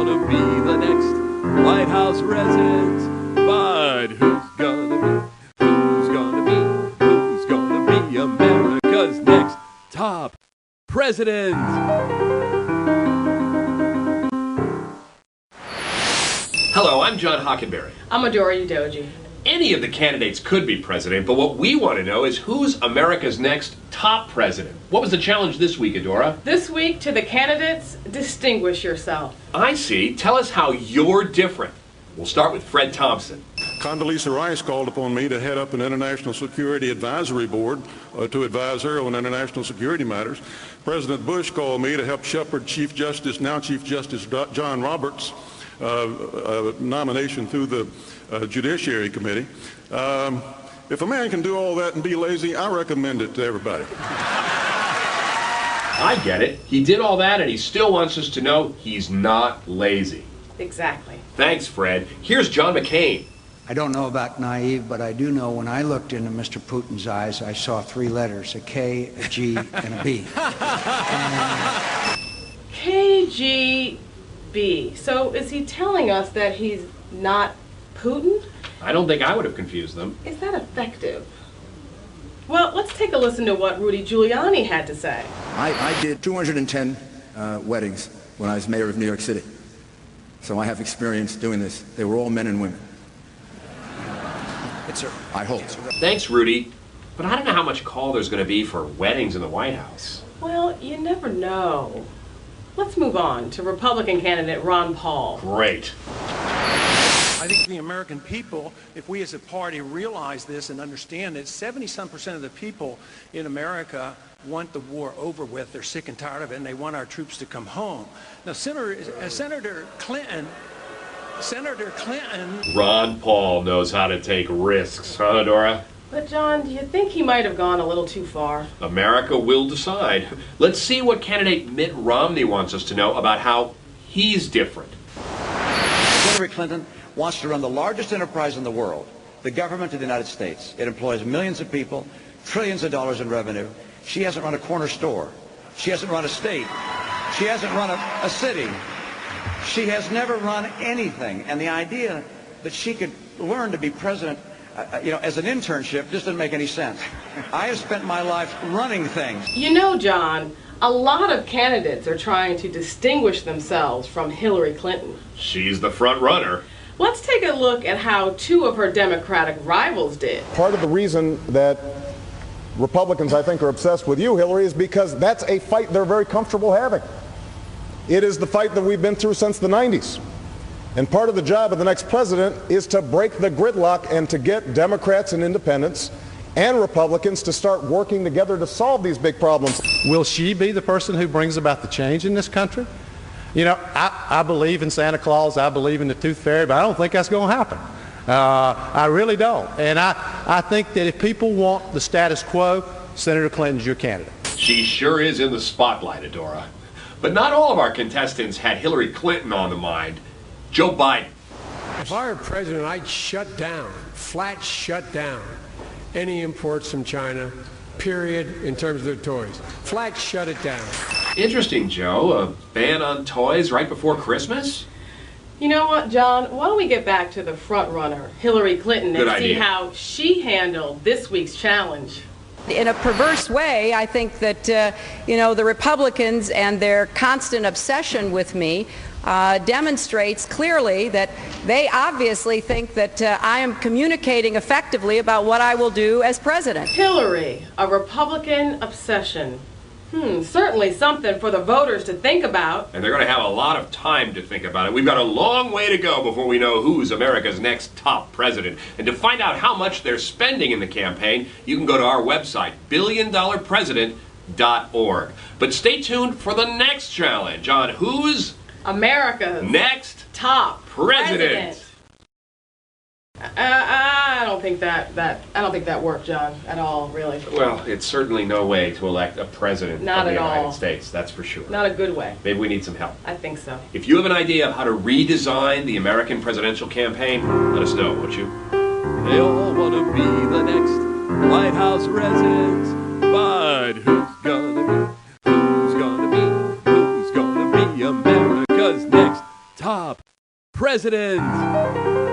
wanna be the next White House resident, but who's gonna be America's next top president? Hello, I'm John Hockenberry. I'm Adora Udoji. Any of the candidates could be president, but what we want to know is who's America's next top president. What was the challenge this week, Adora? This week, to the candidates, distinguish yourself. I see. Tell us how you're different. We'll start with Fred Thompson. Condoleezza Rice called upon me to head up an international security advisory board to advise her on international security matters. President Bush called me to help shepherd now Chief Justice John Roberts' nomination through the Judiciary Committee. If a man can do all that and be lazy, I recommend it to everybody. I get it. He did all that and he still wants us to know he's not lazy. Exactly. Thanks, Fred. Here's John McCain. I don't know about naive, but I do know when I looked into Mr. Putin's eyes, I saw three letters, a K, a G, and a B. KGB. So is he telling us that he's not Putin? I don't think I would have confused them. Is that effective? Well, let's take a listen to what Rudy Giuliani had to say. I did 210 weddings when I was mayor of New York City. So I have experience doing this. They were all men and women. I hope. Thanks, Rudy. But I don't know how much call there's going to be for weddings in the White House. Well, you never know. Let's move on to Republican candidate Ron Paul. Great. I think the American people, if we as a party realize this and understand that 70-some% of the people in America want the war over with, they're sick and tired of it, and they want our troops to come home. Now, Senator Clinton... Ron Paul knows how to take risks, huh, Dora? But, John, do you think he might have gone a little too far? America will decide. Let's see what candidate Mitt Romney wants us to know about how he's different. Hillary Clinton wants to run the largest enterprise in the world, the government of the United States. It employs millions of people, trillions of dollars in revenue. She hasn't run a corner store. She hasn't run a state. She hasn't run a city. She has never run anything. And the idea that she could learn to be president, as an internship just doesn't make any sense. I have spent my life running things. You know, John, a lot of candidates are trying to distinguish themselves from Hillary Clinton. She's the front runner. Let's take a look at how two of her Democratic rivals did. Part of the reason that Republicans, I think, are obsessed with you, Hillary, is because that's a fight they're very comfortable having. It is the fight that we've been through since the 90s. And part of the job of the next president is to break the gridlock and to get Democrats and independents and Republicans to start working together to solve these big problems. Will she be the person who brings about the change in this country? You know, I believe in Santa Claus, I believe in the Tooth Fairy, but I don't think that's going to happen. I really don't. And I think that if people want the status quo, Senator Clinton's your candidate. She sure is in the spotlight, Adora. But not all of our contestants had Hillary Clinton on the mind. Joe Biden. If I were president, I'd shut down, flat shut down, any imports from China, period, in terms of their toys. Flat shut it down. Interesting, Joe. A ban on toys right before Christmas? You know what, John? Why don't we get back to the front runner, Hillary Clinton, and see how she handled this week's challenge. In a perverse way, I think that, the Republicans and their constant obsession with me demonstrates clearly that they obviously think that I am communicating effectively about what I will do as president. Hillary, a Republican obsession. Certainly something for the voters to think about. And they're going to have a lot of time to think about it. We've got a long way to go before we know who's America's next top president. And to find out how much they're spending in the campaign, you can go to our website, billiondollarpresident.org. But stay tuned for the next challenge on who's America's next top president. I don't think that worked, John, at all, really. Well, it's certainly no way to elect a president of the United States, that's for sure. Not a good way. Maybe we need some help. I think so. If you have an idea of how to redesign the American presidential campaign, let us know, won't you? They all want to be the next White House resident, but who's gonna be America's next top president.